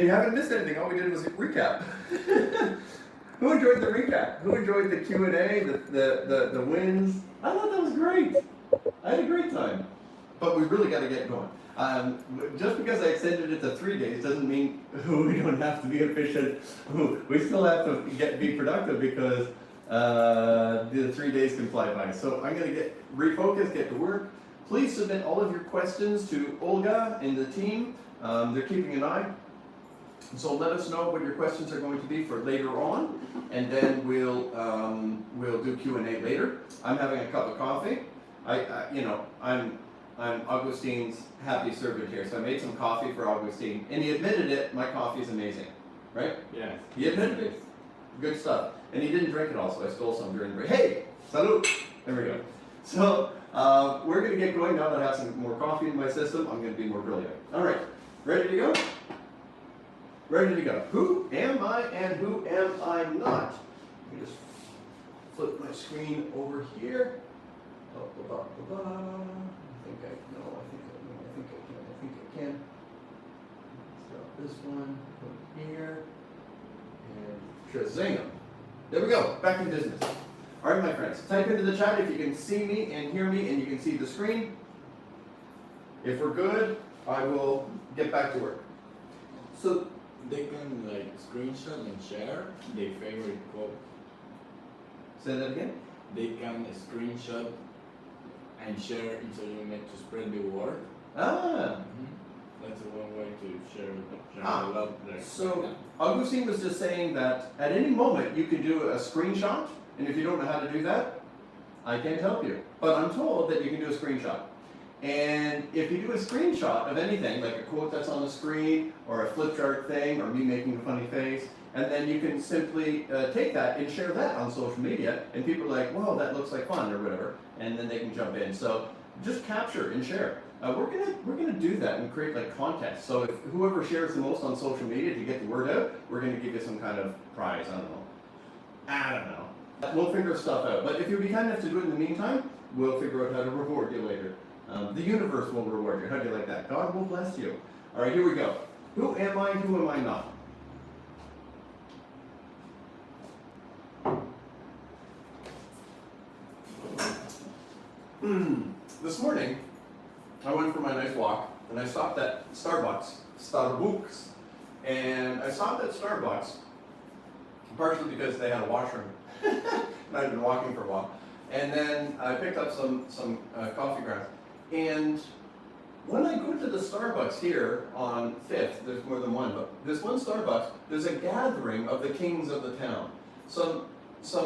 You haven't missed anything. All we did was a recap. Who enjoyed the recap? Who enjoyed the Q&A, the wins? I thought that was great. I had a great time. But we really got to get going. Just because I extended it to 3 days doesn't mean we don't have to be efficient. We still have to be productive because the 3 days can fly by. So I'm going to refocus, get to work. Please submit all of your questions to Olga and the team. They're keeping an eye. So let us know what your questions are going to be for later on, and then we'll do Q&A later. I'm having a cup of coffee. I'm Augustine's happy servant here, so I made some coffee for Augustine, and he admitted it. My coffee is amazing, right? Yeah. He admitted it. Good stuff, and he didn't drink it all, so I stole some during the break. Hey, salute! There we go. So we're going to get going now that I have some more coffee in my system. I'm going to be more brilliant. All right, ready to go? Ready to go. Who am I and who am I not? Let me just flip my screen over here. I think I can. Start this one from here. And Shazam. There we go. Back in business. All right, my friends. Type into the chat if you can see me and hear me and you can see the screen. If we're good, I will get back to work. So they can screenshot and share their favorite quote. Say that again? They can screenshot and share in SelfImage to spread the word. Ah. That's one way to share the love. So Augustine was just saying that at any moment you could do a screenshot, and if you don't know how to do that, I can't help you. But I'm told that you can do a screenshot. And if you do a screenshot of anything, like a quote that's on the screen, or a flip chart thing, or me making a funny face, and then you can simply take that and share that on social media, and people are like, whoa, that looks like fun, or whatever, and then they can jump in. So just capture and share. We're gonna do that and create like contests. So if whoever shares the most on social media to get the word out, we're gonna give you some kind of prize. I don't know. We'll figure stuff out. But if you'll be kind enough to do it in the meantime, we'll figure out how to reward you later. The universe will reward you. How do you like that? God will bless you. All right, here we go. Who am I? Who am I not? This morning, I went for my nice walk, and I stopped at Starbucks, and I stopped at Starbucks partially because they had a washroom, and I'd been walking for a while, and then I picked up some coffee grounds, and when I go to the Starbucks here on 5th, there's more than one, but this one Starbucks, there's a gathering of the kings of the town. So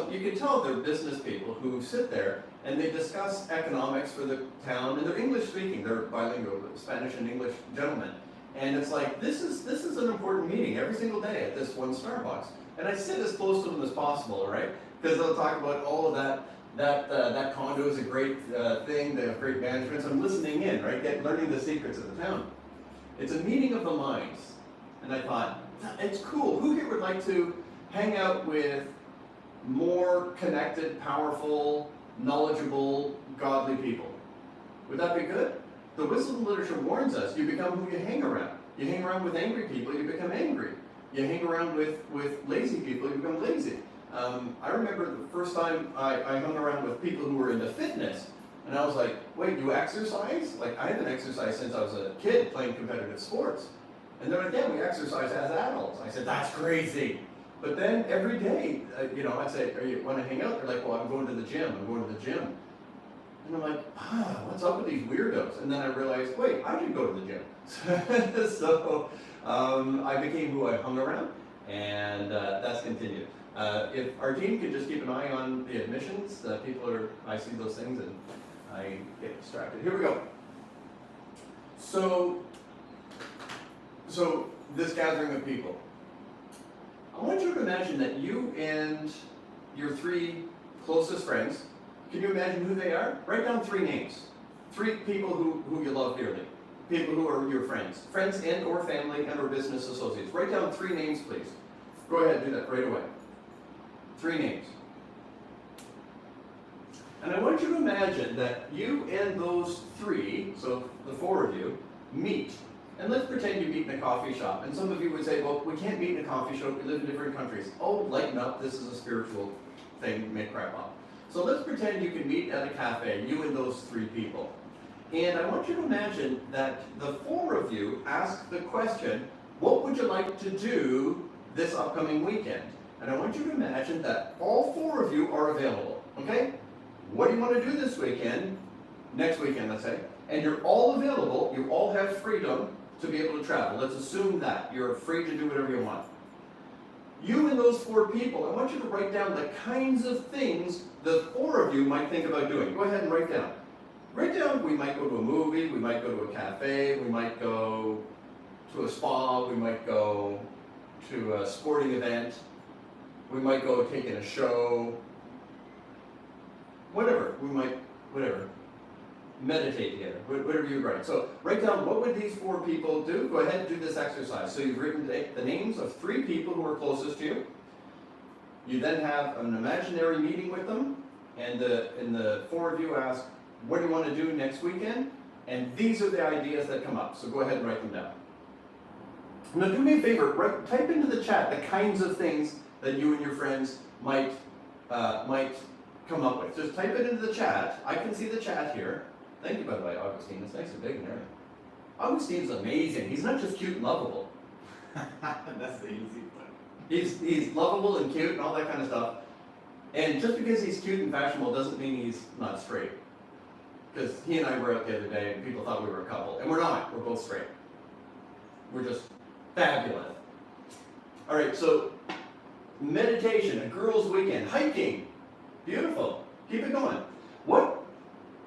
you can tell they're business people who sit there and they discuss economics for the town, and they're English speaking, they're bilingual, Spanish and English gentlemen. And it's like, this is an important meeting every single day at this one Starbucks. And I sit as close to them as possible, right? Because they'll talk about, oh, that condo is a great thing, they have great management, so I'm listening in, right? Learning the secrets of the town. It's a meeting of the minds. And I thought, it's cool. Who here would like to hang out with more connected, powerful, knowledgeable, godly people? Would that be good? The wisdom literature warns us, you become who you hang around. You hang around with angry people, you become angry. You hang around with lazy people, you become lazy. I remember the first time I hung around with people who were into fitness, and I was like, wait, you exercise? Like, I haven't exercised since I was a kid playing competitive sports. And they're like, yeah, we exercise as adults. I said, that's crazy. But then every day, I'd say, you want to hang out? They're like, well, I'm going to the gym. And I'm like, what's up with these weirdos? And then I realized, wait, I should go to the gym. So I became who I hung around, and that's continued. If our team could just keep an eye on the admissions, I see those things and I get distracted. Here we go. So this gathering of people. I want you to imagine that you and your 3 closest friends, can you imagine who they are? Write down 3 names. 3 people who you love dearly. People who are your friends. Friends and or family and or business associates. Write down 3 names, please. Go ahead, do that right away. 3 names. And I want you to imagine that you and those 3, so the 4 of you, meet And let's pretend you meet in a coffee shop. And some of you would say, well, we can't meet in a coffee shop, we live in different countries. Oh, lighten up, this is a spiritual thing, make crap up. So let's pretend you can meet at a cafe, you and those 3 people. And I want you to imagine that the 4 of you ask the question, what would you like to do this upcoming weekend? And I want you to imagine that all 4 of you are available, okay? What do you want to do this weekend? Next weekend, let's say. And you're all available, you all have freedom to be able to travel. Let's assume that. You're free to do whatever you want. You and those 4 people, I want you to write down the kinds of things the 4 of you might think about doing. Go ahead and write down. Write down, we might go to a movie, we might go to a cafe, we might go to a spa, we might go to a sporting event, we might go take in a show, whatever, whatever. Meditate together, whatever you write. So write down, what would these 4 people do? Go ahead and do this exercise. So you've written the names of 3 people who are closest to you. You then have an imaginary meeting with them, and the 4 of you ask, what do you want to do next weekend? And these are the ideas that come up. So go ahead and write them down. Now do me a favor, type into the chat the kinds of things that you and your friends might come up with. Just type it into the chat. I can see the chat here. Thank you, by the way, Augustine. It's nice and big and everything. Augustine's amazing. He's not just cute and lovable. That's the easy part. He's lovable and cute and all that kind of stuff. And just because he's cute and fashionable doesn't mean he's not straight. Because he and I were out the other day and people thought we were a couple. And we're not. We're both straight. We're just fabulous. All right, so meditation, a girls' weekend, hiking. Beautiful. Keep it going. What?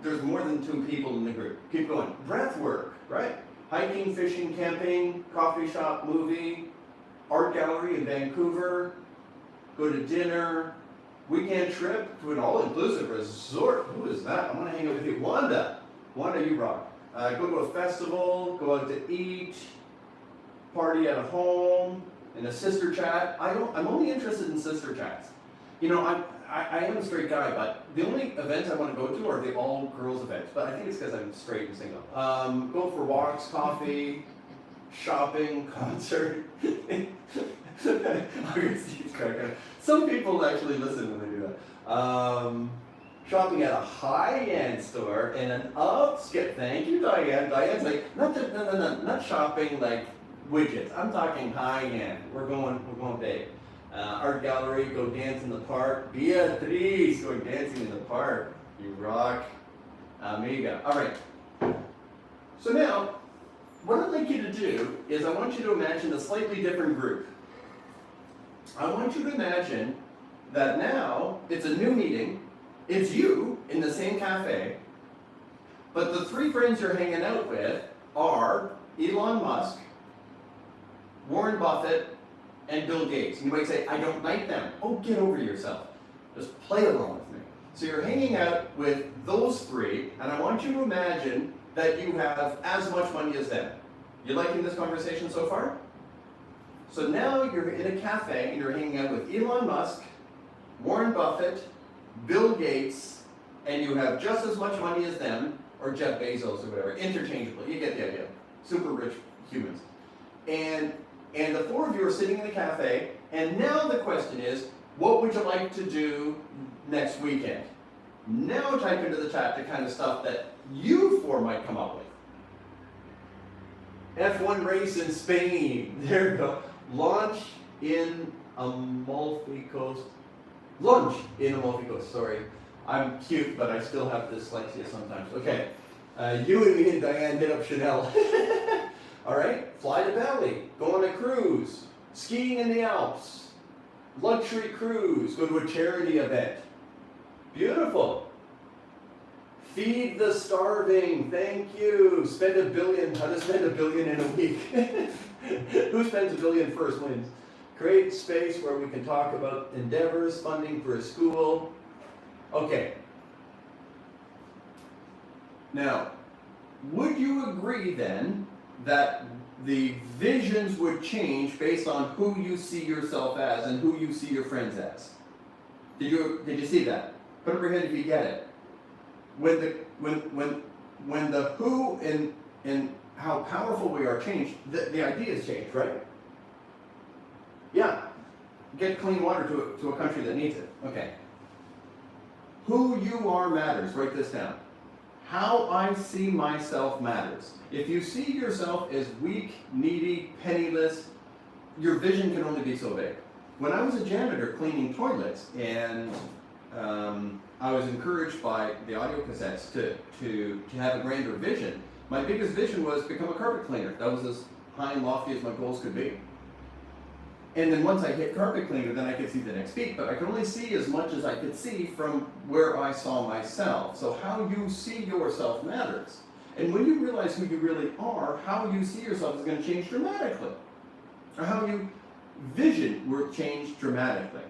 There's more than 2 people in the group. Keep going. Breath work, right? Hiking, fishing, camping, coffee shop, movie, art gallery in Vancouver, go to dinner, weekend trip to an all-inclusive resort. Who is that? I want to hang out with you. Wanda. Wanda, you rock. Go to a festival, go out to eat, party at a home, in a sister chat. I'm only interested in sister chats. You know, I am a straight guy, but the only events I want to go to are the all-girls events. But I think it's because I'm straight and single. Go for walks, coffee, shopping, concert. Some people actually listen when they do that. Shopping at a high-end store and an upscale. Thank you, Diane. Diane's like, not shopping like widgets. I'm talking high-end. We're going big. Art gallery, go dance in the park. Beatrice, going dancing in the park. You rock. Amiga. All right. So now, what I'd like you to do is I want you to imagine a slightly different group. I want you to imagine that now it's a new meeting. It's you in the same cafe, but the 3 friends you're hanging out with are Elon Musk, Warren Buffett, and Bill Gates. And you might say, I don't like them. Oh, get over yourself. Just play along with me. So you're hanging out with those 3, and I want you to imagine that you have as much money as them. You liking this conversation so far? So now you're in a cafe, and you're hanging out with Elon Musk, Warren Buffett, Bill Gates, and you have just as much money as them, or Jeff Bezos or whatever, interchangeably. You get the idea. Super rich humans. And the 4 of you are sitting in the cafe, and now the question is, what would you like to do next weekend? Now type into the chat the kind of stuff that you 4 might come up with. F1 race in Spain. There you go. Launch in Amalfi Coast. Lunch in Amalfi Coast, sorry. I'm cute, but I still have dyslexia sometimes. Okay. You and me and Diane hit up Chanel. All right, fly to Bali, go on a cruise, skiing in the Alps, luxury cruise, go to a charity event. Beautiful. Feed the starving, thank you. Spend $1 billion, how to spend $1 billion in a week. Who spends $1 billion first wins. Create space where we can talk about endeavors, funding for a school. Okay. Now, would you agree then that the visions would change based on who you see yourself as and who you see your friends as? Did you see that? Put up your hand if you get it. When the who in how powerful we are changed, the idea has changed, right? Yeah. Get clean water to a country that needs it. Okay. Who you are matters. Write this down. How I see myself matters. If you see yourself as weak, needy, penniless, your vision can only be so big. When I was a janitor cleaning toilets, and I was encouraged by the audio cassettes to have a grander vision, my biggest vision was become a carpet cleaner. That was as high and lofty as my goals could be. And then once I hit carpet cleaner, then I could see the next peak, but I could only see as much as I could see from where I saw myself. So how you see yourself matters. And when you realize who you really are, how you see yourself is going to change dramatically. Or how you vision will change dramatically.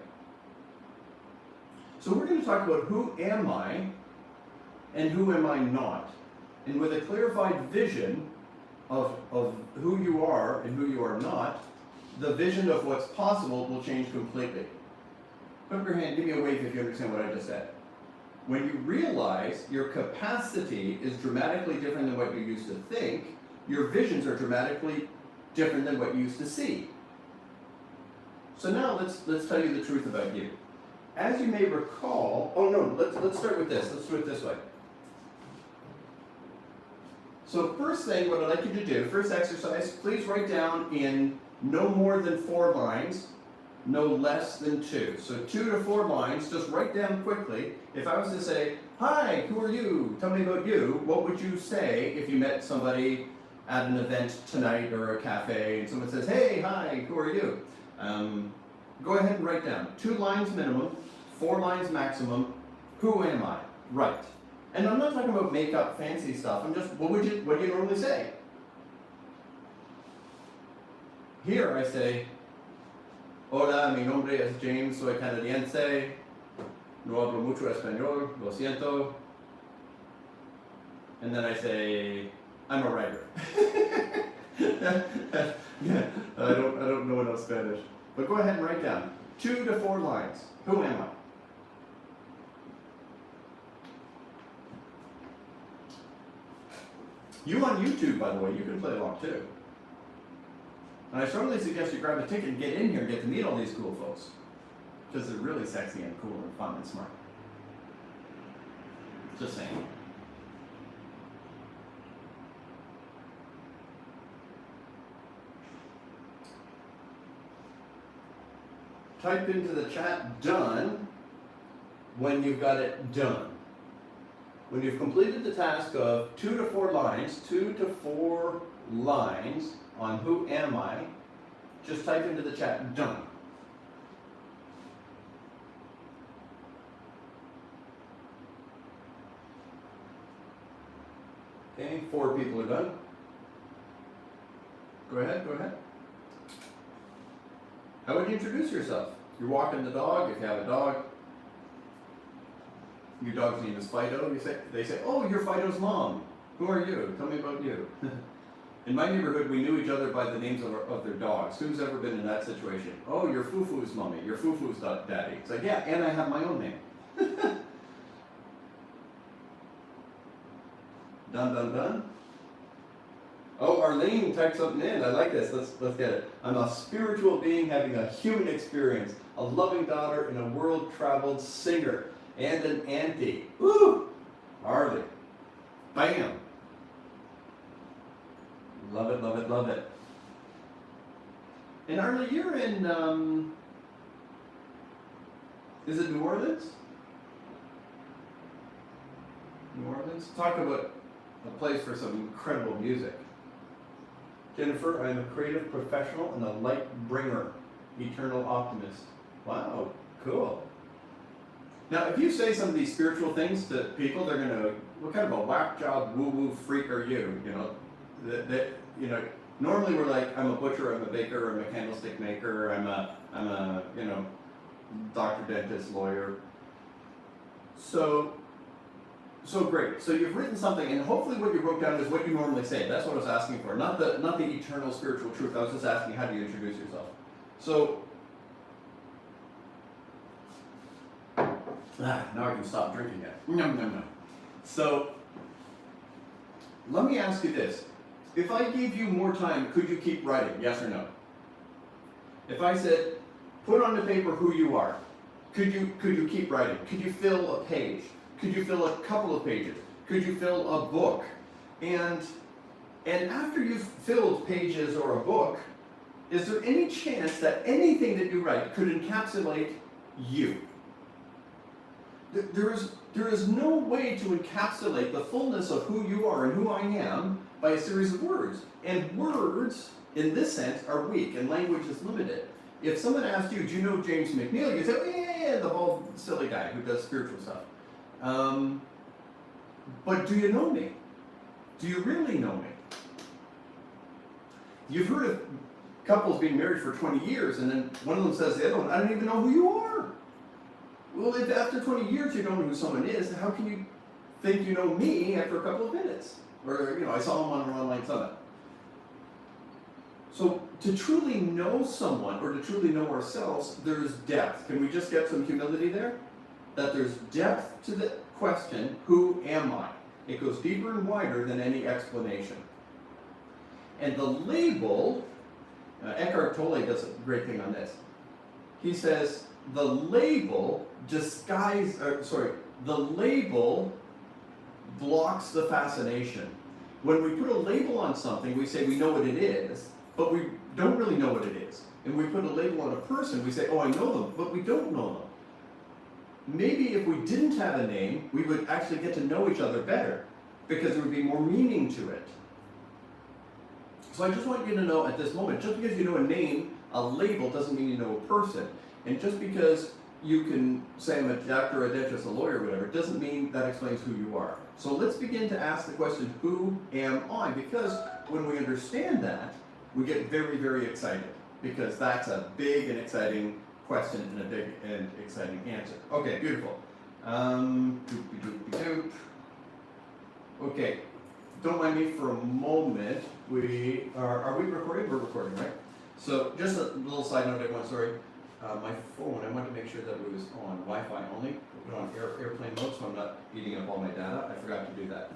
So we're going to talk about who am I and who am I not. And with a clarified vision of who you are and who you are not, the vision of what's possible will change completely. Put up your hand, give me a wave if you understand what I just said. When you realize your capacity is dramatically different than what you used to think, your visions are dramatically different than what you used to see. So now let's tell you the truth about you. As you may recall, oh no, let's start with this. Let's do it this way. So first thing, what I'd like you to do, first exercise, please write down in no more than 4 lines, no less than 2. So 2 to 4 lines, just write down quickly. If I was to say, hi, who are you? Tell me about you. What would you say if you met somebody at an event tonight or a cafe and someone says, hey, hi, who are you? Go ahead and write down 2 lines minimum, 4 lines maximum. Who am I? Right. And I'm not talking about makeup, fancy stuff. I'm just, what do you normally say? Here I say, hola, mi nombre es James, soy canadiense, no hablo mucho español, lo siento. And then I say, I'm a writer. Yeah, I don't know enough Spanish. But go ahead and write down 2 to 4 lines. Who am I? You on YouTube, by the way, you can play along too. And I strongly suggest you grab a ticket and get in here and get to meet all these cool folks. Because they're really sexy and cool and fun and smart. Just saying. Type into the chat done when you've got it done. When you've completed the task of 2 to 4 lines, 2 to 4 lines on who am I, just type into the chat done. Okay, 4 people are done. Go ahead, go ahead. How would you introduce yourself? You're walking the dog, if you have a dog. Your dog's name is Fido. They say, oh, you're Fido's mom. Who are you? Tell me about you. In my neighborhood, we knew each other by the names of their dogs. Who's ever been in that situation? Oh, you're Fufu's mommy. You're Fufu's daddy. It's like, yeah, and I have my own name. Done, done, done. Oh, Arlene typed something in. I like this. Let's get it. I'm a spiritual being having a human experience, a loving daughter, and a world-traveled singer, and an auntie. Woo! Arlie. Bam! Love it, love it, love it. And Arlie, you're in, is it New Orleans? New Orleans? Talk about a place for some incredible music. Jennifer, I'm a creative professional and a light bringer, eternal optimist. Wow, cool. Now, if you say some of these spiritual things to people, they're going to, what kind of a whack job woo-woo freak are you? You know, normally we're like, I'm a butcher, I'm a baker, I'm a candlestick maker, I'm a doctor, dentist, lawyer. So great. So you've written something, and hopefully what you wrote down is what you normally say. That's what I was asking for, not the eternal spiritual truth. I was just asking, how do you introduce yourself? So, now I can stop drinking it. No. So, let me ask you this. If I gave you more time, could you keep writing? Yes or no? If I said, put on the paper who you are, could you keep writing? Could you fill a page? Could you fill a couple of pages? Could you fill a book? And after you've filled pages or a book, is there any chance that anything that you write could encapsulate you? There is no way to encapsulate the fullness of who you are and who I am by a series of words. And words, in this sense, are weak, and language is limited. If someone asked you, do you know James MacNeil? You say, oh, yeah, the whole silly guy who does spiritual stuff. But do you know me? Do you really know me? You've heard of couples being married for 20 years, and then one of them says to the other one, I don't even know who you are. Well, if after 20 years you don't know who someone is, how can you think you know me after a couple of minutes? Or, I saw him on an online summit. So, to truly know someone, or to truly know ourselves, there's depth. Can we just get some humility there? That there's depth to the question, who am I? It goes deeper and wider than any explanation. And the label, Eckhart Tolle does a great thing on this. He says, the label blocks the fascination. When we put a label on something, we say we know what it is, but we don't really know what it is. And we put a label on a person, we say, oh, I know them, but we don't know them. Maybe if we didn't have a name, we would actually get to know each other better, because there would be more meaning to it. So I just want you to know at this moment, just because you know a name, a label, doesn't mean you know a person. And just because you can say I'm a doctor, a dentist, a lawyer, whatever, doesn't mean that explains who you are. So let's begin to ask the question, who am I? Because when we understand that, we get very, very excited, because that's a big and exciting question and a big and exciting answer. Okay, beautiful. Okay, don't mind me for a moment. Are we recording? We're recording, right? So just a little side note, everyone, sorry. My phone, I wanted to make sure that it was on Wi-Fi only. Put it on airplane mode so I'm not eating up all my data. I forgot to do that.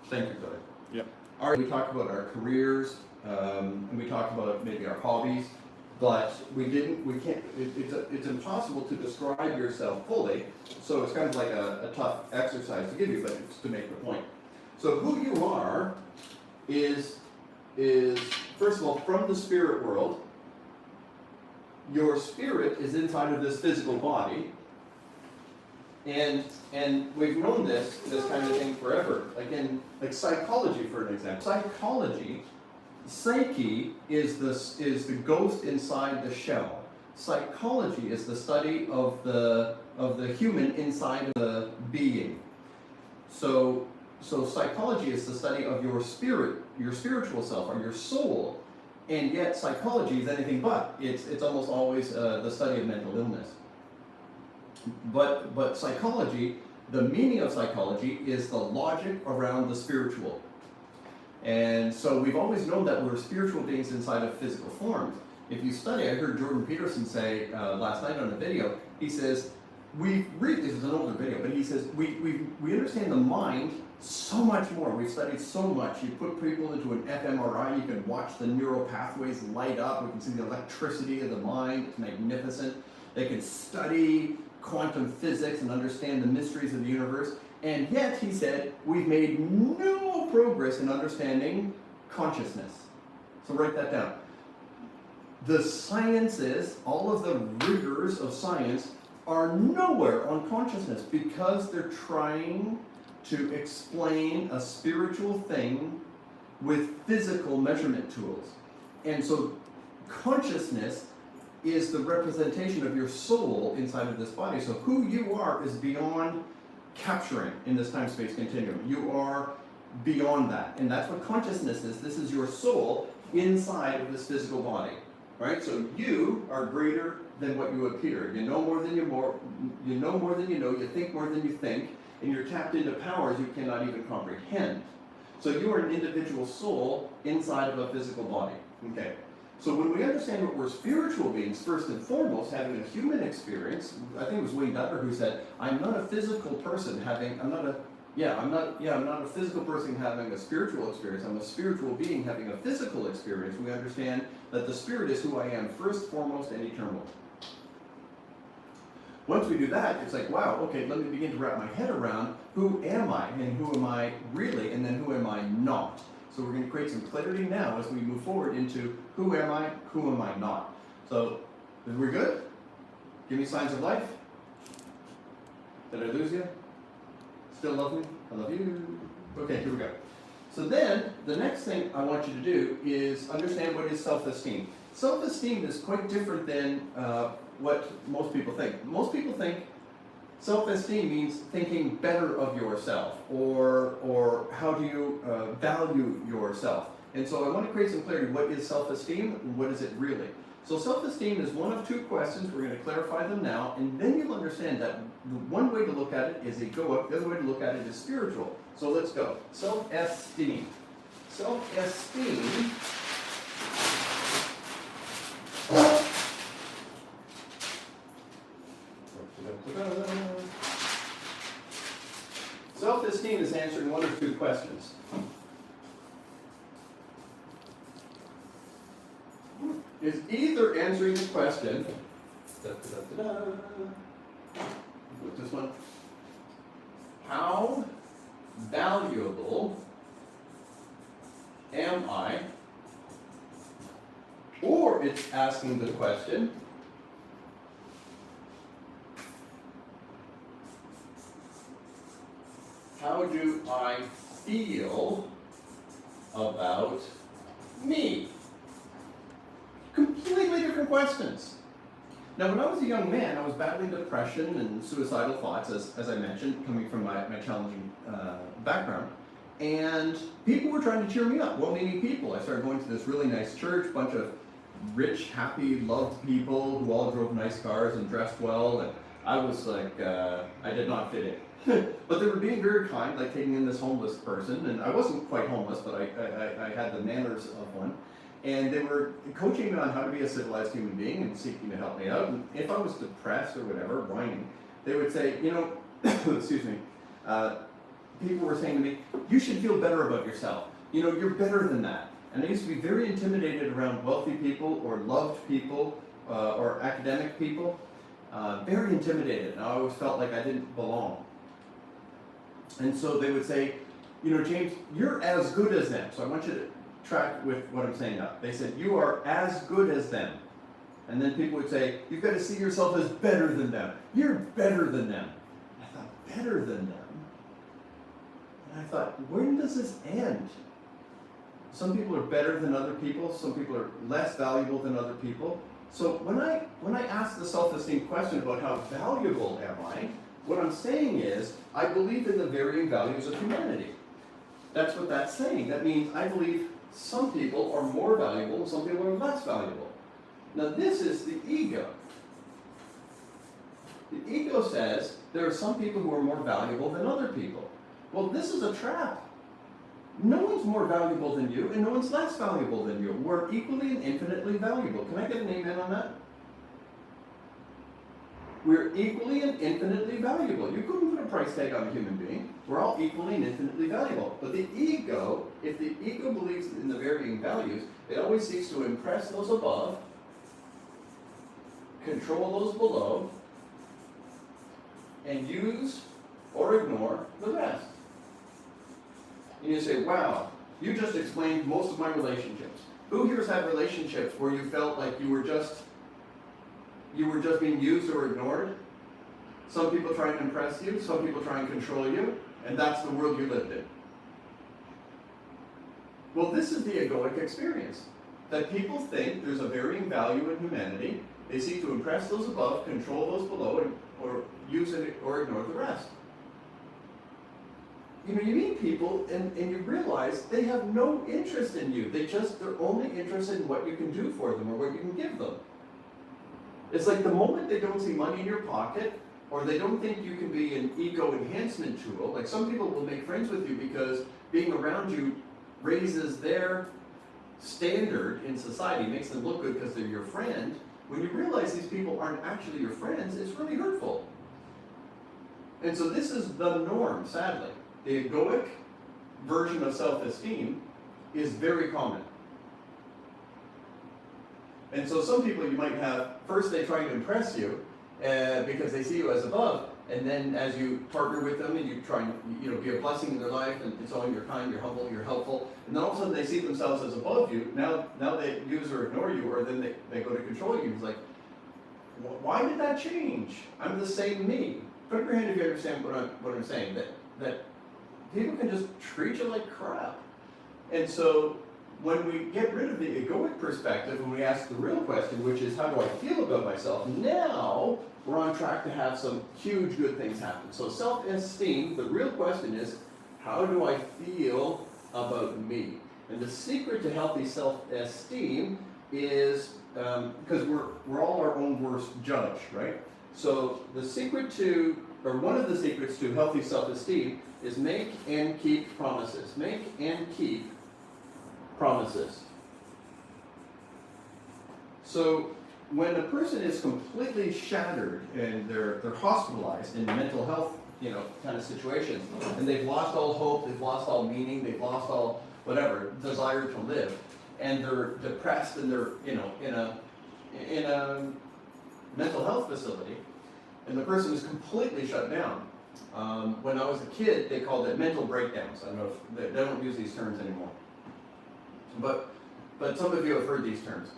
Thank you, Billy. Yep. All right, we talked about our careers, and we talked about maybe our hobbies, but it's impossible to describe yourself fully, so it's kind of like a tough exercise to give you, but it's to make the point. So who you are is first of all, from the spirit world. Your spirit is inside of this physical body, and we've known this kind of thing forever. Like psychology, for an example. Psychology, psyche is the ghost inside the shell. Psychology is the study of the human inside of the being. So psychology is the study of your spirit, your spiritual self, or your soul. And yet psychology is anything but. It's almost always the study of mental illness. But psychology, the meaning of psychology is the logic around the spiritual. And so we've always known that we're spiritual beings inside of physical forms. If you study, I heard Jordan Peterson say last night on a video, he says, this is an older video, but he says, we understand the mind so much more. We've studied so much. You put people into an fMRI, you can watch the neural pathways light up. We can see the electricity of the mind. It's magnificent. They can study quantum physics and understand the mysteries of the universe. And yet, he said, we've made no progress in understanding consciousness. So write that down. The sciences, all of the rigors of science, are nowhere on consciousness, because they're trying to explain a spiritual thing with physical measurement tools. And so consciousness is the representation of your soul inside of this body. So who you are is beyond capturing in this time-space continuum. You are beyond that. And that's what consciousness is. This is your soul inside of this physical body. Right? So you are greater than what you appear. You know more than you know more than you know, you think more than you think, and you're tapped into powers you cannot even comprehend. So you are an individual soul inside of a physical body. Okay. So when we understand that we're spiritual beings, first and foremost, having a human experience, I think it was Wayne Dyer who said, I'm not a physical person I'm not I'm not a physical person having a spiritual experience. I'm a spiritual being having a physical experience. We understand that the spirit is who I am first, foremost, and eternal. Once we do that, it's like, wow, okay, let me begin to wrap my head around who am I and who am I really, and then who am I not. So we're going to create some clarity now as we move forward into who am I not. So, is we good? Give me signs of life. Did I lose you? Still love me? I love you. Okay, here we go. So then, the next thing I want you to do is understand what is self-esteem. Self-esteem is quite different than what most people think. Most people think self-esteem means thinking better of yourself, or how do you value yourself. And so I want to create some clarity. What is self-esteem and what is it really? So self-esteem is one of two questions. We're going to clarify them now, and then you'll understand that one way to look at it is egoic, the other way to look at it is spiritual. So let's go. Self-esteem. Self-esteem Self-esteem is answering one of two questions. Is either answering the question, what's this one? How valuable am I? Or it's asking the question, how do I feel about me? Completely different questions. Now, when I was a young man, I was battling depression and suicidal thoughts, as I mentioned, coming from my challenging background. And people were trying to cheer me up, well-meaning people. I started going to this really nice church, bunch of rich, happy, loved people who all drove nice cars and dressed well. And I was like, I did not fit in. But they were being very kind, like taking in this homeless person. And I wasn't quite homeless, but I had the manners of one. And they were coaching me on how to be a civilized human being and seeking to help me out. And if I was depressed or whatever, whining, they would say, you know, excuse me, people were saying to me, you should feel better about yourself. You know, you're better than that. And I used to be very intimidated around wealthy people or loved people or academic people. Very intimidated. And I always felt like I didn't belong. And so they would say, you know, James, you're as good as them. So I want you to track with what I'm saying now. They said, you are as good as them. And then people would say, you've got to see yourself as better than them. You're better than them. I thought, better than them? And I thought, when does this end? Some people are better than other people. Some people are less valuable than other people. So when I ask the self-esteem question about how valuable am I, what I'm saying is, I believe in the varying values of humanity. That's what that's saying. That means I believe some people are more valuable and some people are less valuable. Now this is the ego. The ego says there are some people who are more valuable than other people. Well, this is a trap. No one's more valuable than you and no one's less valuable than you. We're equally and infinitely valuable. Can I get an amen on that? We're equally and infinitely valuable. You couldn't put a price tag on a human being. We're all equally and infinitely valuable. But the ego, if the ego believes in the varying values, it always seeks to impress those above, control those below, and use or ignore the rest. And you say, wow, you just explained most of my relationships. Who here has had relationships where you felt like you were just being used or ignored? Some people try and impress you, some people try and control you, and that's the world you lived in. Well, this is the egoic experience. That people think there's a varying value in humanity. They seek to impress those above, control those below, or use it or ignore the rest. You know, you meet people and you realize they have no interest in you. They're only interested in what you can do for them or what you can give them. It's like the moment they don't see money in your pocket, or they don't think you can be an ego enhancement tool. Like some people will make friends with you because being around you raises their standard in society, makes them look good because they're your friend. When you realize these people aren't actually your friends, it's really hurtful. And so this is the norm, sadly. the egoic version of self-esteem is very common. And so some people you might have, first they try to impress you because they see you as above, and then as you partner with them and you try and be a blessing in their life, and so on, you're kind, you're humble, you're helpful, and then all of a sudden they see themselves as above you. Now they use or ignore you, or then they go to control you. It's like, why did that change? I'm the same me. Put up your hand if you understand what I'm saying, that people can just treat you like crap. And so when we get rid of the egoic perspective and we ask the real question, which is, how do I feel about myself? Now we're on track to have some huge good things happen. So self-esteem, the real question is, how do I feel about me? And the secret to healthy self-esteem is, because we're all our own worst judge, right? So the secret to, or one of the secrets to healthy self-esteem is make and keep promises. Make and keep promises. So when a person is completely shattered and they're hospitalized in mental health, kind of situations, and they've lost all hope, they've lost all meaning, they've lost all whatever desire to live, and they're depressed and they're in a mental health facility, and the person is completely shut down. When I was a kid, they called it mental breakdowns. I don't know if they don't use these terms anymore. But some of you have heard these terms.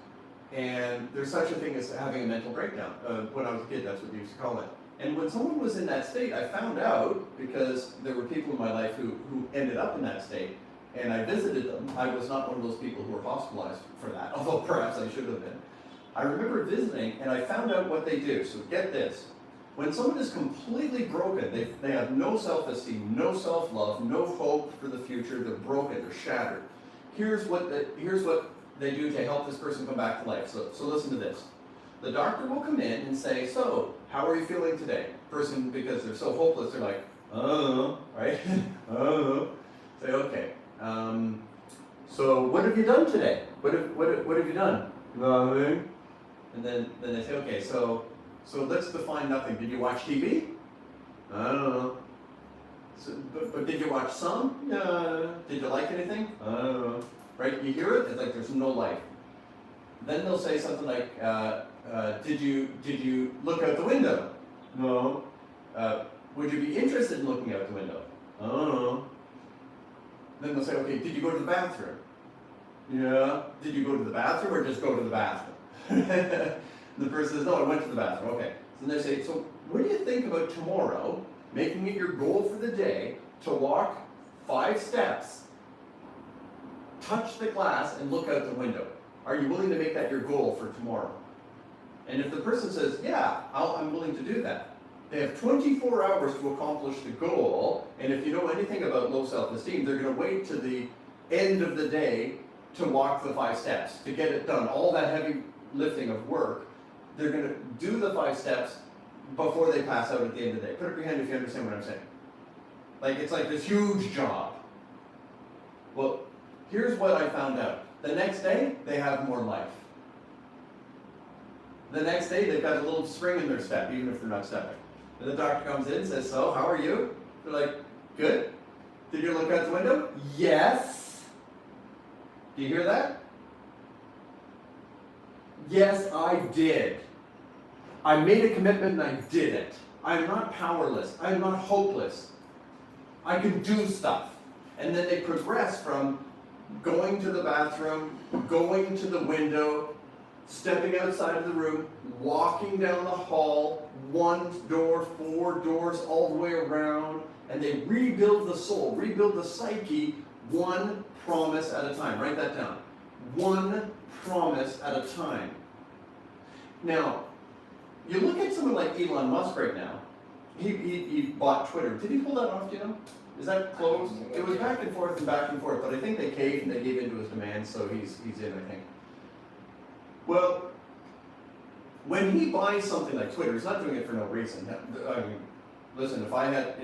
And there's such a thing as having a mental breakdown. When I was a kid, that's what they used to call it. And when someone was in that state, I found out, because there were people in my life who ended up in that state, and I visited them. I was not one of those people who were hospitalized for that, although perhaps I should have been. I remember visiting, and I found out what they do. So get this. When someone is completely broken, they have no self-esteem, no self-love, no hope for the future, they're broken, they're shattered. Here's what they do to help this person come back to life. So listen to this. The doctor will come in and say, so, how are you feeling today? Person, because they're so hopeless, they're like, right? Say, okay. So what have you done today? What have you done? Nothing. And then they say, okay, so let's define nothing. Did you watch TV? I don't know. So, but did you watch some? Did you like anything? I don't know. Right? You hear it? It's like there's no life. Then they'll say something like, did you look out the window? No. Would you be interested in looking out the window? I don't know. Then they'll say, okay, did you go to the bathroom? Yeah. Did you go to the bathroom or just go to the bathroom? The person says, no, I went to the bathroom. Okay. So they say, so what do you think about tomorrow, making it your goal for the day to walk 5 steps, touch the glass, and look out the window? Are you willing to make that your goal for tomorrow? And if the person says, yeah, I'm willing to do that, they have 24 hours to accomplish the goal, and if you know anything about low self-esteem, they're going to wait to the end of the day to walk the 5 steps, to get it done. All that heavy lifting of work, they're going to do the 5 steps before they pass out at the end of the day. Put up your hand if you understand what I'm saying. Like, it's like this huge job. Well, here's what I found out. The next day, they have more life. The next day, they've got a little spring in their step, even if they're not stepping. And the doctor comes in and says, so, how are you? They're like, good. Did you look out the window? Yes. Do you hear that? Yes, I did. I made a commitment and I did it. I'm not powerless. I'm not hopeless. I can do stuff. And then they progress from going to the bathroom, going to the window, stepping outside of the room, walking down the hall, 1 door, 4 doors, all the way around, and they rebuild the soul, rebuild the psyche, 1 promise at a time. Write that down. 1 promise at a time. Now, you look at someone like Elon Musk right now. He bought Twitter. Did he pull that off, do you know? Is that closed? It was back and forth, but I think they caved and they gave into his demands, so he's in, I think. Well, when he buys something like Twitter, he's not doing it for no reason. I mean, listen, if I had,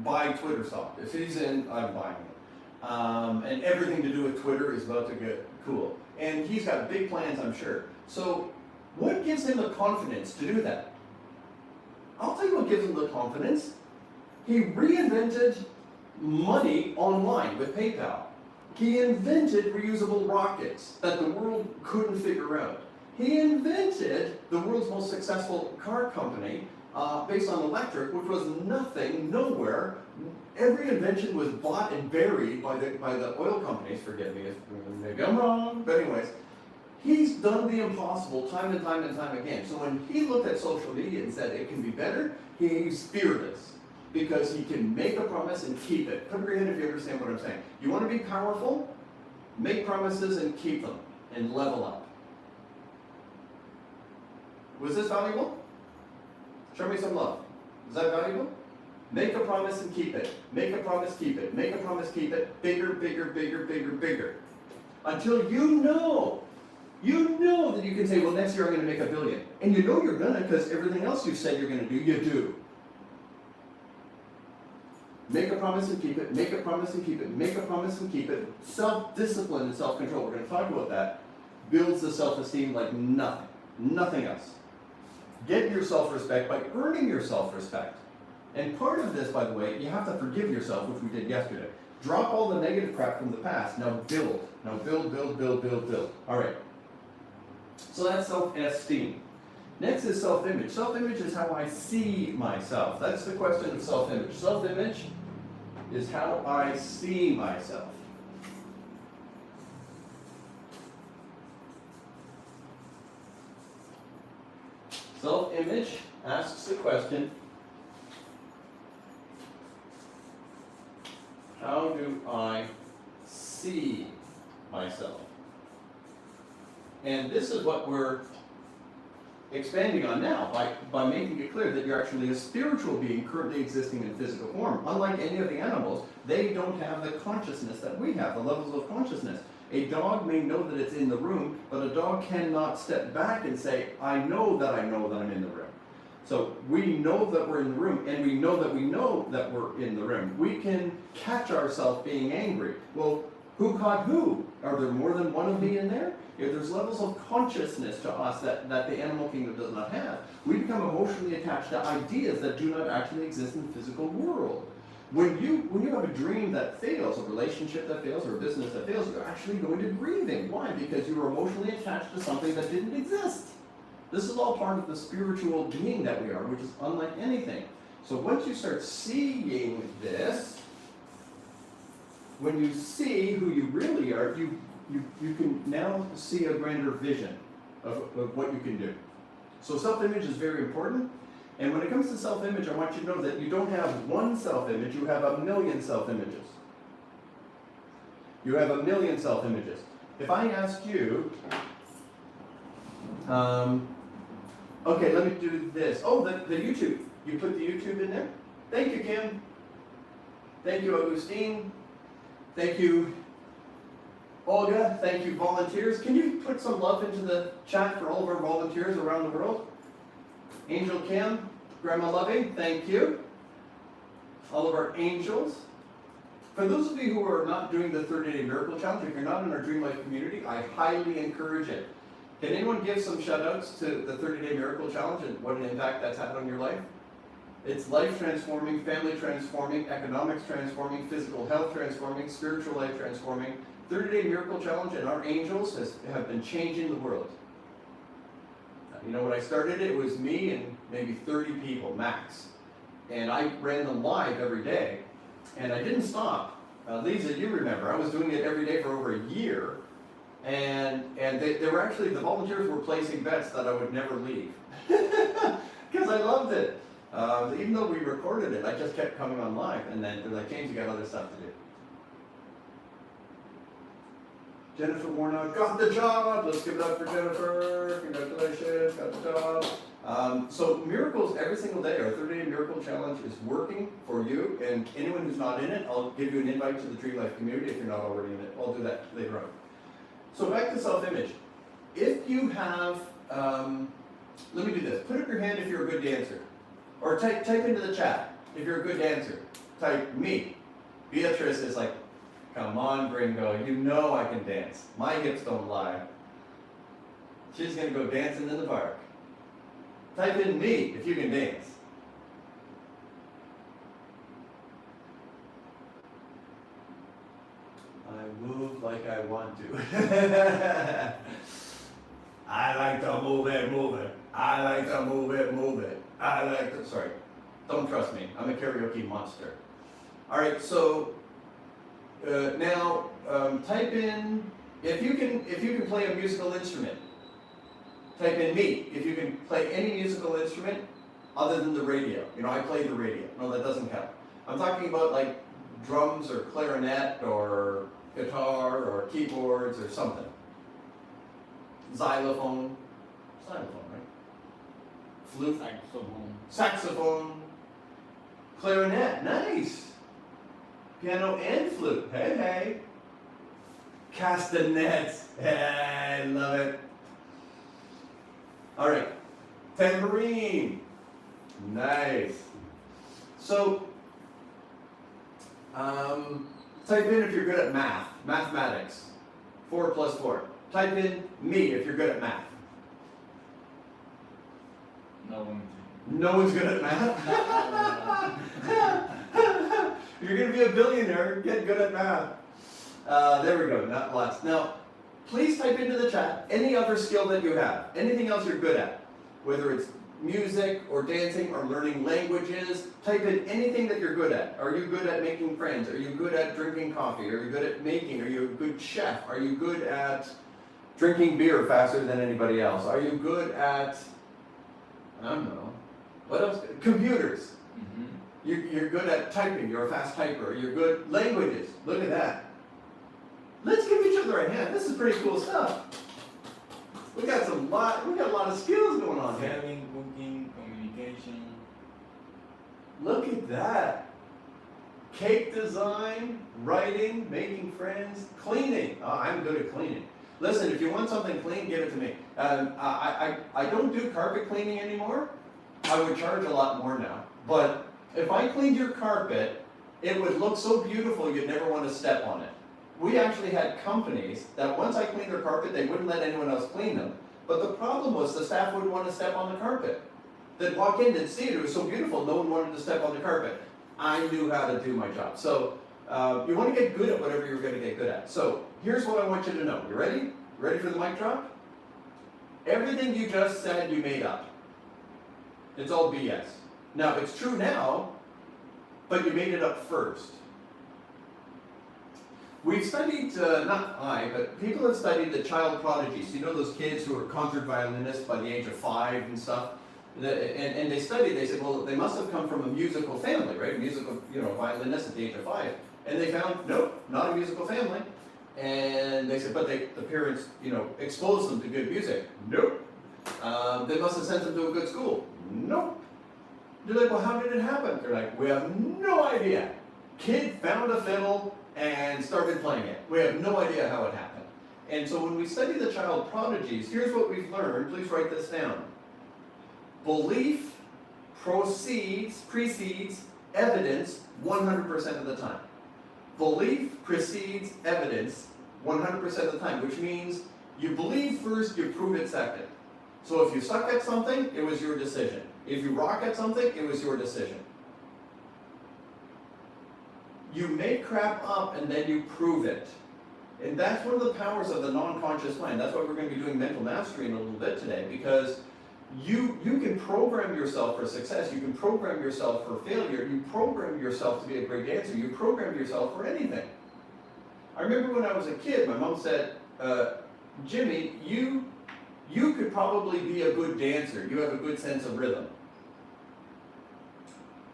buy Twitter stock. If he's in, I'm buying it. And everything to do with Twitter is about to get cool. And he's got big plans, I'm sure. So, what gives him the confidence to do that? I'll tell you what gives him the confidence. He reinvented money online with PayPal. He invented reusable rockets that the world couldn't figure out. He invented the world's most successful car company based on electric, which was nothing, nowhere. Every invention was bought and buried by the oil companies. Forgive me if maybe I'm wrong, but anyways, he's done the impossible time and time and time again. So when he looked at social media and said it can be better, he's fearless because he can make a promise and keep it. Put up your hand if you understand what I'm saying. You want to be powerful? Make promises and keep them and level up. Was this valuable? Show me some love. Is that valuable? Make a promise and keep it. Make a promise, keep it. Make a promise, keep it. Bigger, bigger, bigger, bigger, bigger. Until you know that you can say, well, next year I'm going to make $1 billion. And you know you're going to because everything else you said you're going to do, you do. Make a promise and keep it. Make a promise and keep it. Make a promise and keep it. Self-discipline and self-control. We're going to talk about that. Builds the self-esteem like nothing. Nothing else. Get your self-respect by earning your self-respect. And part of this, by the way, you have to forgive yourself, which we did yesterday. Drop all the negative crap from the past. Now build. Now build, build, build, build, build. All right. So that's self-esteem. Next is self-image. Self-image is how I see myself. That's the question of self-image. Self-image is how I see myself. Self-image asks the question, how do I see myself? And this is what we're expanding on now by making it clear that you're actually a spiritual being currently existing in physical form. Unlike any of the animals, they don't have the consciousness that we have, the levels of consciousness. A dog may know that it's in the room, but a dog cannot step back and say, I know that I'm in the room. So we know that we're in the room, and we know that we're in the room. We can catch ourselves being angry. Well, who caught who? Are there more than one of me in there? If there's levels of consciousness to us that the animal kingdom does not have. We become emotionally attached to ideas that do not actually exist in the physical world. When you have a dream that fails, a relationship that fails, or a business that fails, you're actually going to grieving. Why? Because you were emotionally attached to something that didn't exist. This is all part of the spiritual being that we are, which is unlike anything. So once you start seeing this, when you see who you really are, you can now see a grander vision of what you can do. So self-image is very important. And when it comes to self-image, I want you to know that you don't have one self-image, you have 1,000,000 self-images. You have 1,000,000 self-images. If I ask you, okay, let me do this. Oh, the YouTube. You put the YouTube in there? Thank you, Kim. Thank you, Augustine. Thank you, Olga. Thank you, volunteers. Can you put some love into the chat for all of our volunteers around the world? Angel Kim, Grandma Loving, thank you. All of our angels. For those of you who are not doing the 30-day miracle challenge, if you're not in our DreamLife community, I highly encourage it. Can anyone give some shout-outs to the 30-day miracle challenge and what an impact that's had on your life? It's life transforming, family transforming, economics transforming, physical health transforming, spiritual life transforming. 30-day miracle challenge and our angels have been changing the world. You know, when I started it was me and maybe 30 people, max. And I ran them live every day. And I didn't stop. Lisa, you remember, I was doing it every day for over a year. And they were actually, the volunteers were placing bets that I would never leave. Because I loved it. Even though we recorded it, I just kept coming on live. And then they're like, James, you got other stuff to do. Jennifer Warnock got the job. Let's give it up for Jennifer. Congratulations, got the job. So miracles every single day. Our 30-day miracle challenge is working for you. And anyone who's not in it, I'll give you an invite to the DreamLife community if you're not already in it. I'll do that later on. So back to self-image. If you have, let me do this. Put up your hand if you're a good dancer. Or type into the chat if you're a good dancer. Type me. Beatrice is like, come on, gringo, you know I can dance. My hips don't lie. She's gonna go dancing in the park. Type in me if you can dance. I move like I want to. I like to move it, move it. I like to move it, move it. I like to, sorry, don't trust me. I'm a karaoke monster. All right, so now type in, if you can play a musical instrument, type in me. If you can play any musical instrument other than the radio. You know, I play the radio. No, that doesn't count. I'm talking about like drums or clarinet or guitar or keyboards or something. Xylophone, right? Flute, saxophone, clarinet, nice. Piano and flute, hey, hey. Castanets, hey, I love it. All right, tambourine, nice. So, type in if you're good at mathematics, 4 plus 4. Type in me if you're good at math. No one's good at math? You're going to be a billionaire, get good at math. There we go, not lots. Now, please type into the chat any other skill that you have, anything else you're good at, whether it's music or dancing or learning languages. Type in anything that you're good at. Are you good at making friends? Are you good at drinking coffee? Are you good at making? Are you a good chef? Are you good at drinking beer faster than anybody else? Are you good at, I don't know, what else? Computers. You're good at typing, you're a fast typer. You're good languages. Look at that. Let's give each other a hand. This is pretty cool stuff. We got a lot of skills going on here. Selling, cooking, communication. Look at that. Cake design, writing, making friends, cleaning. Oh, I'm good at cleaning. Listen, if you want something clean, give it to me. I don't do carpet cleaning anymore. I would charge a lot more now. But if I cleaned your carpet, it would look so beautiful you'd never want to step on it. We actually had companies that once I cleaned their carpet, they wouldn't let anyone else clean them. But the problem was the staff wouldn't want to step on the carpet. They'd walk in, they'd see it, it was so beautiful, no one wanted to step on the carpet. I knew how to do my job. So you want to get good at whatever you're going to get good at. So here's what I want you to know. You ready? Ready for the mic drop? Everything you just said, you made up. It's all BS. Now, it's true now, but you made it up first. We've studied, not I, but people have studied the child prodigies. You know those kids who are concert violinists by the age of 5 and stuff? And they studied, they said, well, they must have come from a musical family, right? Musical, violinist at the age of 5. And they found, nope, not a musical family. And they said, but the parents, exposed them to good music. Nope. They must have sent them to a good school. Nope. They're like, well, how did it happen? They're like, we have no idea. Kid found a fiddle and started playing it. We have no idea how it happened. And so when we study the child prodigies, here's what we've learned. Please write this down. Belief precedes evidence 100% of the time. Belief precedes evidence 100% of the time, which means you believe first, you prove it second. So if you suck at something, it was your decision. If you rock at something, it was your decision. You make crap up and then you prove it. And that's one of the powers of the non-conscious mind. That's why we're going to be doing mental mastery in a little bit today, because you can program yourself for success. You can program yourself for failure. You program yourself to be a great dancer. You program yourself for anything. I remember when I was a kid, my mom said, Jimmy, you could probably be a good dancer. You have a good sense of rhythm.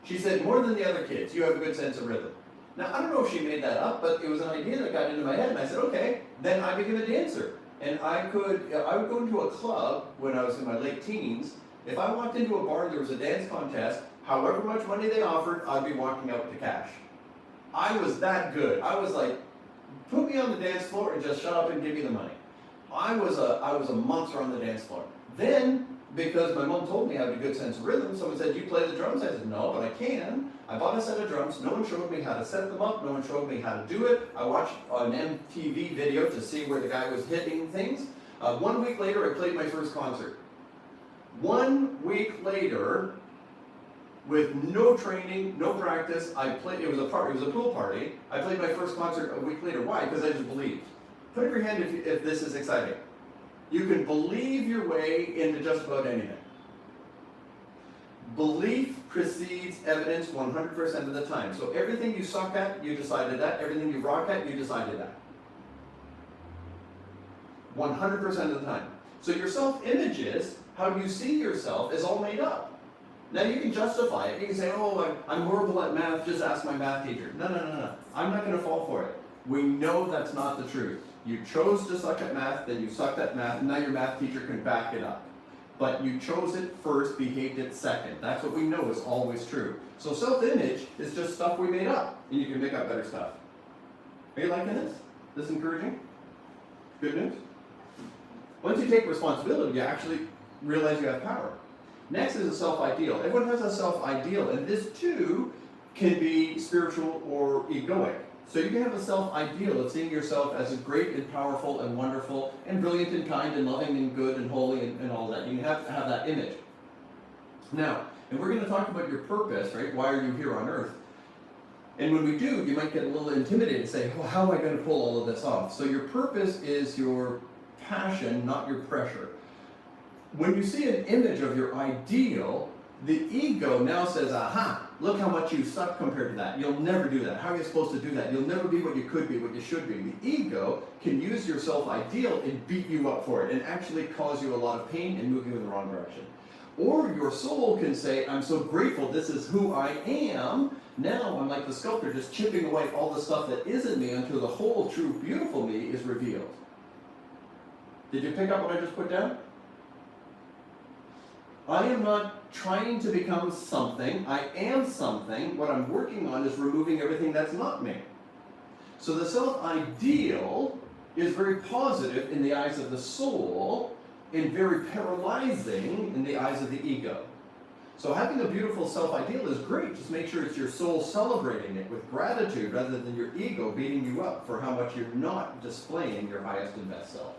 She said, more than the other kids, you have a good sense of rhythm. Now, I don't know if she made that up, but it was an idea that got into my head, and I said, okay, then I became a dancer. And I would go into a club when I was in my late teens. If I walked into a bar and there was a dance contest, however much money they offered, I'd be walking out to cash. I was that good. I was like, put me on the dance floor and just shut up and give me the money. I was a monster on the dance floor. Then, because my mom told me I had a good sense of rhythm, someone said, do you play the drums? I said, no, but I can. I bought a set of drums. No one showed me how to set them up. No one showed me how to do it. I watched an MTV video to see where the guy was hitting things. 1 week later, I played my first concert. 1 week later, with no training, no practice. It was a pool party. I played my first concert a week later. Why? Because I just believed. Put up your hand if this is exciting. You can believe your way into just about anything. Belief precedes evidence 100% of the time. So everything you suck at, you decided that. Everything you rock at, you decided that. 100% of the time. So your self-images, how you see yourself, is all made up. Now you can justify it. You can say, oh, I'm horrible at math, just ask my math teacher. No. I'm not going to fall for it. We know that's not the truth. You chose to suck at math, then you sucked at math, and now your math teacher can back it up. But you chose it first, behaved it second. That's what we know is always true. So self-image is just stuff we made up, and you can make up better stuff. Are you liking this? This encouraging? Good news? Once you take responsibility, you actually realize you have power. Next is a self-ideal. Everyone has a self-ideal, and this too can be spiritual or egoic. So you can have a self-ideal of seeing yourself as a great and powerful and wonderful and brilliant and kind and loving and good and holy and all that. You can have that image. Now, and we're going to talk about your purpose, right? Why are you here on earth? And when we do, you might get a little intimidated and say, well, how am I going to pull all of this off? So your purpose is your passion, not your pressure. When you see an image of your ideal, the ego now says, aha, look how much you suck compared to that. You'll never do that. How are you supposed to do that? You'll never be what you could be, what you should be. The ego can use your self-ideal and beat you up for it and actually cause you a lot of pain and move you in the wrong direction. Or your soul can say, I'm so grateful, this is who I am. Now I'm like the sculptor, just chipping away all the stuff that isn't me until the whole, true, beautiful me is revealed. Did you pick up what I just put down? I am not trying to become something. I am something. What I'm working on is removing everything that's not me. So the self-ideal is very positive in the eyes of the soul and very paralyzing in the eyes of the ego. So having a beautiful self-ideal is great. Just make sure it's your soul celebrating it with gratitude rather than your ego beating you up for how much you're not displaying your highest and best self.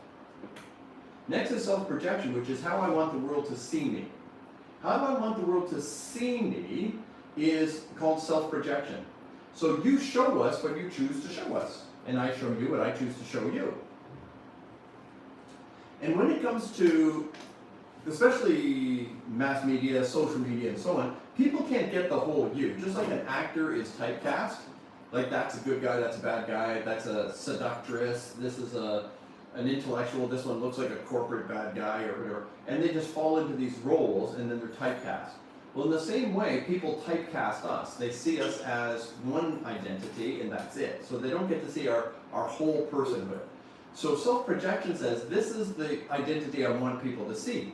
Next is self-projection, which is how I want the world to see me. How I want the world to see me is called self-projection. So you show us what you choose to show us, and I show you what I choose to show you. And when it comes to, especially mass media, social media, and so on, people can't get the whole you. Just like an actor is typecast, like that's a good guy, that's a bad guy, that's a seductress, this is an intellectual, this one looks like a corporate bad guy or whatever, and they just fall into these roles and then they're typecast. Well, in the same way, people typecast us. They see us as one identity and that's it. So they don't get to see our whole personhood. So self-projection says, this is the identity I want people to see.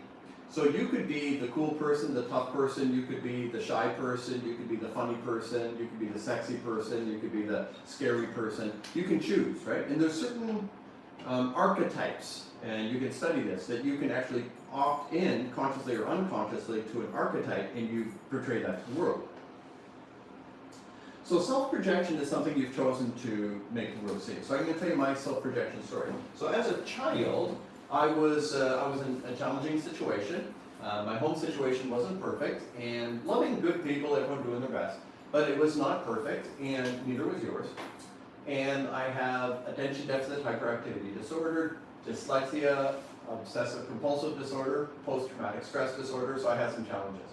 So you could be the cool person, the tough person, you could be the shy person, you could be the funny person, you could be the sexy person, you could be the scary person. You can choose, right? And there's certain archetypes, and you can study this, that you can actually opt in, consciously or unconsciously, to an archetype and you portray that to the world. So self-projection is something you've chosen to make the world see. So I'm going to tell you my self-projection story. So as a child, I was in a challenging situation. My home situation wasn't perfect, and loving good people, everyone doing their best, but it was not perfect, and neither was yours. And I have attention deficit hyperactivity disorder, dyslexia, obsessive compulsive disorder, post-traumatic stress disorder, so I had some challenges.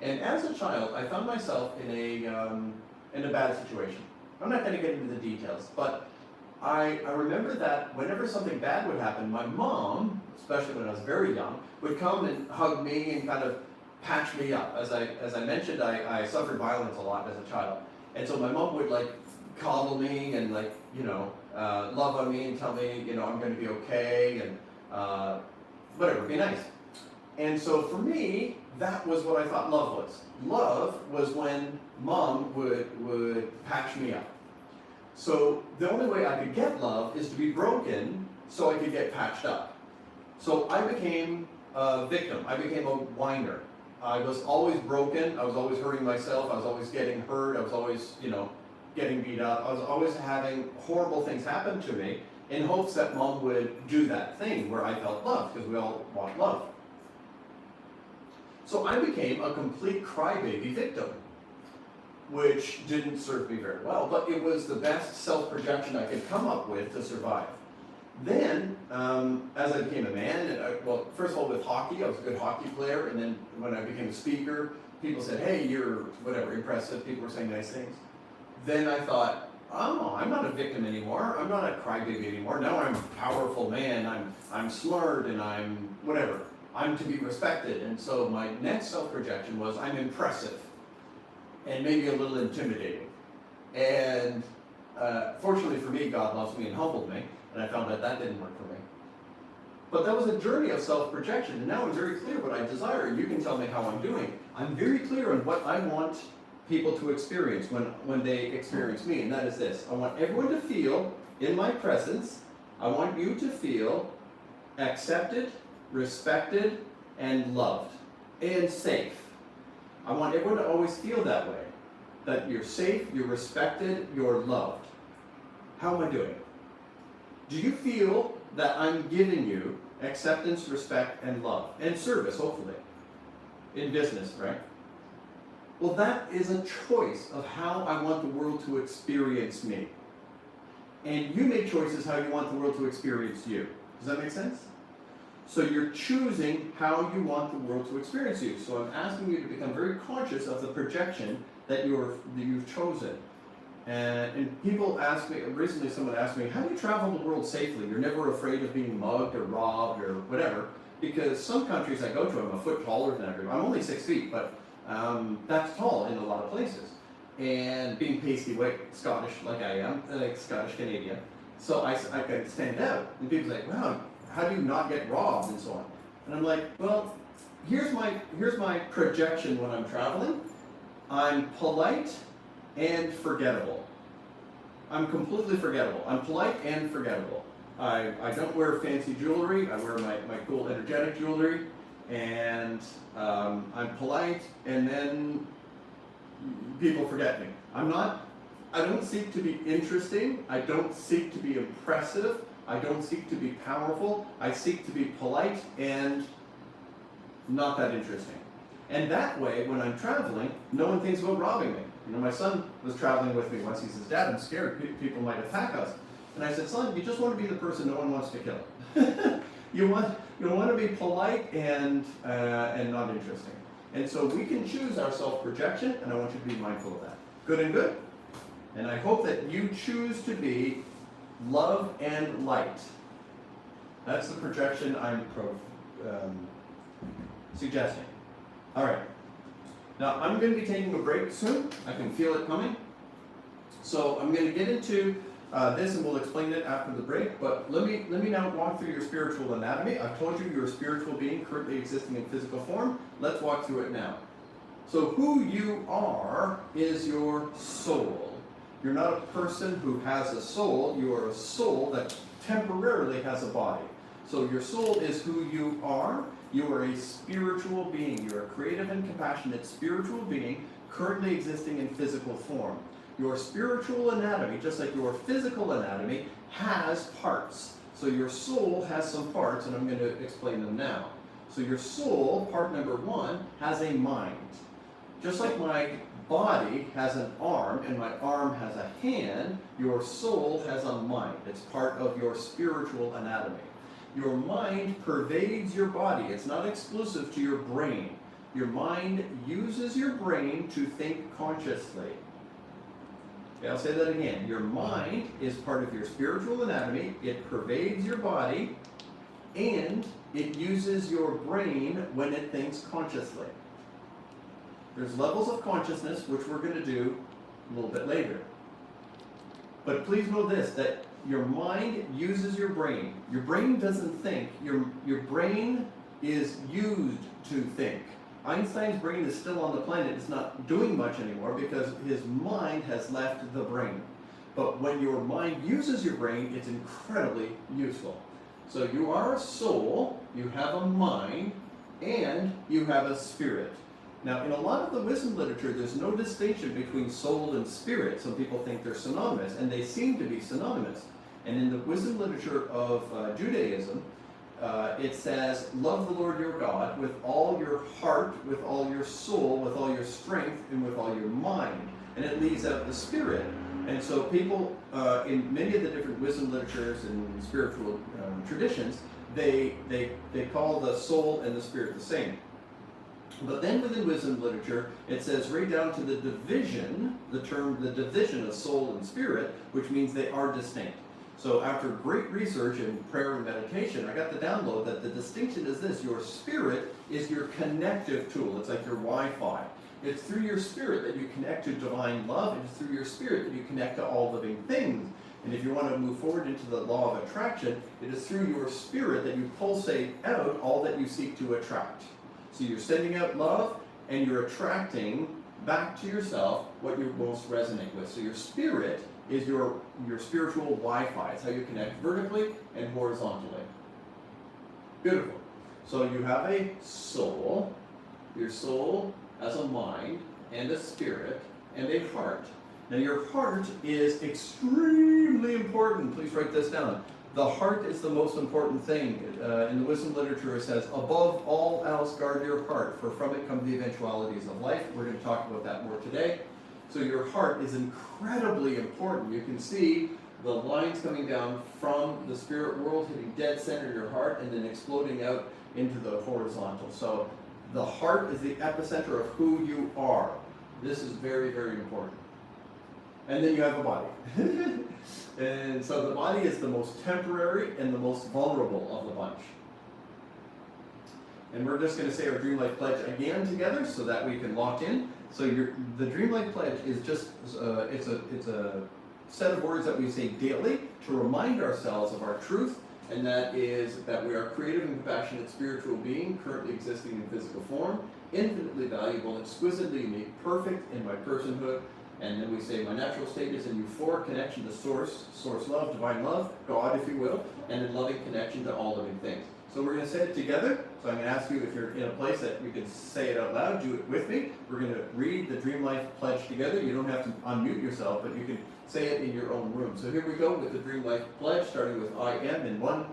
And as a child, I found myself in a bad situation. I'm not going to get into the details, but I remember that whenever something bad would happen, my mom, especially when I was very young, would come and hug me and kind of patch me up. As I mentioned, I suffered violence a lot as a child. And so my mom would like coddle me and like, love on me and tell me, I'm going to be okay and whatever, be nice. And so for me, that was what I thought love was. Love was when mom would patch me up. So the only way I could get love is to be broken so I could get patched up. So I became a victim. I became a whiner. I was always broken. I was always hurting myself. I was always getting hurt. I was always, getting beat up. I was always having horrible things happen to me in hopes that mom would do that thing where I felt loved, because we all want love. So I became a complete crybaby victim, which didn't serve me very well, but it was the best self-projection I could come up with to survive. Then, as I became a man, and well, first of all with hockey, I was a good hockey player, and then when I became a speaker, people said, hey, you're whatever, impressive, people were saying nice things. Then I thought, oh, I'm not a victim anymore, I'm not a crybaby anymore, now I'm a powerful man, I'm smart, and I'm whatever. I'm to be respected, and so my next self-projection was I'm impressive, and maybe a little intimidating. And fortunately for me, God loves me and humbled me, and I found that that didn't work for me. But that was a journey of self-projection, and now I'm very clear what I desire, and you can tell me how I'm doing. I'm very clear on what I want people to experience when they experience me, and that is this. I want everyone to feel in my presence, I want you to feel accepted, respected, and loved, and safe. I want everyone to always feel that way, that you're safe, you're respected, you're loved. How am I doing? Do you feel that I'm giving you acceptance, respect, and love, and service, hopefully, in business, right? Well, that is a choice of how I want the world to experience me. And you make choices how you want the world to experience you. Does that make sense? So you're choosing how you want the world to experience you. So I'm asking you to become very conscious of the projection that you've chosen. And people ask me, recently someone asked me, how do you travel the world safely? You're never afraid of being mugged or robbed or whatever. Because some countries I go to, I'm a foot taller than everyone. I'm only 6 feet, but that's tall in a lot of places. And being pasty white, Scottish like I am, like Scottish Canadian, so I can stand out. And people say, wow, how do you not get robbed and so on? And I'm like, well, here's my projection when I'm traveling. I'm polite and forgettable. I'm completely forgettable. I'm polite and forgettable. I don't wear fancy jewelry. I wear my cool energetic jewelry, and I'm polite, and then people forget me. I don't seek to be interesting. I don't seek to be impressive. I don't seek to be powerful. I seek to be polite and not that interesting. And that way, when I'm traveling, no one thinks about robbing me. You know, my son was traveling with me once. He says, Dad, I'm scared. People might attack us. And I said, son, you just want to be the person no one wants to kill. You want to be polite and not interesting. And so we can choose our self-projection, and I want you to be mindful of that. Good and good. And I hope that you choose to be love and light. That's the projection I'm suggesting. All right. Now, I'm going to be taking a break soon. I can feel it coming. So I'm going to get into this, and we'll explain it after the break. But let me now walk through your spiritual anatomy. I've told you you're a spiritual being currently existing in physical form. Let's walk through it now. So who you are is your soul. You're not a person who has a soul. You are a soul that temporarily has a body. So your soul is who you are. You are a spiritual being. You're a creative and compassionate spiritual being currently existing in physical form. Your spiritual anatomy, just like your physical anatomy, has parts. So your soul has some parts, and I'm going to explain them now. So your soul, part number one, has a mind. Just like my body has an arm, and my arm has a hand, your soul has a mind. It's part of your spiritual anatomy. Your mind pervades your body. It's not exclusive to your brain. Your mind uses your brain to think consciously. Okay, I'll say that again. Your mind is part of your spiritual anatomy. It pervades your body, and it uses your brain when it thinks consciously. There's levels of consciousness, which we're going to do a little bit later. But please know this, that your mind uses your brain. Your brain doesn't think. Your brain is used to think. Einstein's brain is still on the planet. It's not doing much anymore because his mind has left the brain. But when your mind uses your brain, it's incredibly useful. So you are a soul, you have a mind, and you have a spirit. Now, in a lot of the wisdom literature, there's no distinction between soul and spirit. Some people think they're synonymous, and they seem to be synonymous. And in the wisdom literature of Judaism, it says, love the Lord your God with all your heart, with all your soul, with all your strength, and with all your mind. And it leaves out the spirit. And so people, in many of the different wisdom literatures and spiritual traditions, they call the soul and the spirit the same. But then within wisdom literature, it says right down to the division, the division of soul and spirit, which means they are distinct. So after great research and prayer and meditation, I got the download that the distinction is this: your spirit is your connective tool. It's like your Wi-Fi. It's through your spirit that you connect to divine love. It's through your spirit that you connect to all living things. And if you want to move forward into the law of attraction, it is through your spirit that you pulsate out all that you seek to attract. So you're sending out love, and you're attracting back to yourself what you most resonate with. So your spirit is your spiritual Wi-Fi. It's how you connect vertically and horizontally. Beautiful. So you have a soul. Your soul has a mind and a spirit and a heart. Now your heart is extremely important. Please write this down. The heart is the most important thing. In the wisdom literature it says, above all else guard your heart, for from it come the eventualities of life. We're going to talk about that more today. So your heart is incredibly important. You can see the lines coming down from the spirit world, hitting dead center in your heart, and then exploding out into the horizontal. So the heart is the epicenter of who you are. This is very, very important. And then you have a body. And so the body is the most temporary and the most vulnerable of the bunch. And we're just going to say our DreamLife Pledge again together so that we can lock in. So the DreamLife Pledge is just, it's a set of words that we say daily to remind ourselves of our truth, and that is that we are a creative and compassionate spiritual being currently existing in physical form, infinitely valuable, exquisitely unique, perfect in my personhood. And then we say my natural state is in euphoric connection to source love, divine love, God if you will, and in loving connection to all living things. So we're going to say it together. So I'm going to ask you, if you're in a place that you can say it out loud, do it with me. We're going to read the DreamLife Pledge together. You don't have to unmute yourself, but you can say it in your own room. So here we go with the DreamLife Pledge, starting with I am in 1,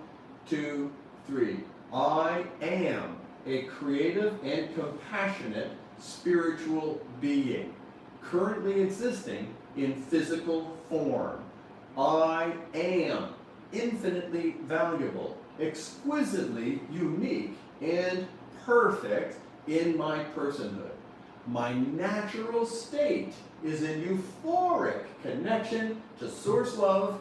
2, 3. I am a creative and compassionate spiritual being, currently existing in physical form. I am infinitely valuable, exquisitely unique, and perfect in my personhood. My natural state is in euphoric connection to source love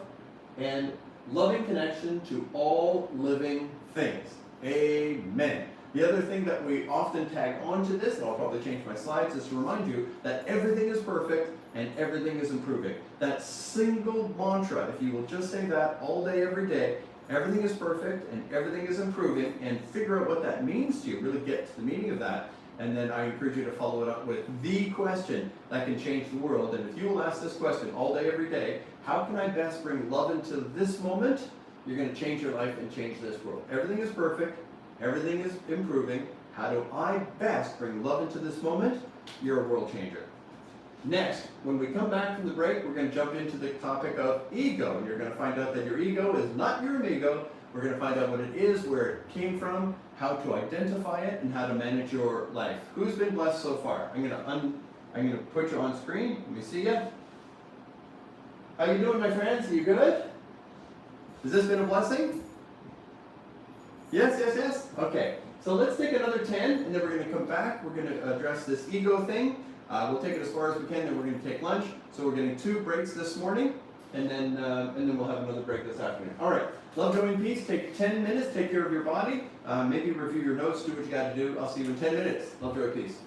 and loving connection to all living things. Amen. The other thing that we often tag onto this, and I'll probably change my slides, is to remind you that everything is perfect and everything is improving. That single mantra, if you will just say that all day, every day, everything is perfect and everything is improving, and figure out what that means to you, really get to the meaning of that. And then I encourage you to follow it up with the question that can change the world. And if you will ask this question all day, every day, how can I best bring love into this moment? You're going to change your life and change this world. Everything is perfect. Everything is improving. How do I best bring love into this moment? You're a world changer. Next, when we come back from the break, we're going to jump into the topic of ego. And you're going to find out that your ego is not your amigo. We're going to find out what it is, where it came from, how to identify it, and how to manage your life. Who's been blessed so far? I'm going to put you on screen. Let me see you. How you doing, my friends? Are you good? Has this been a blessing? Yes, yes, yes? Okay. So let's take another 10, and then we're going to come back. We're going to address this ego thing. We'll take it as far as we can, then we're going to take lunch. So we're getting 2 breaks this morning, and then we'll have another break this afternoon. All right. Love, joy, and peace. Take 10 minutes. Take care of your body. Maybe review your notes. Do what you got to do. I'll see you in 10 minutes. Love, joy, peace.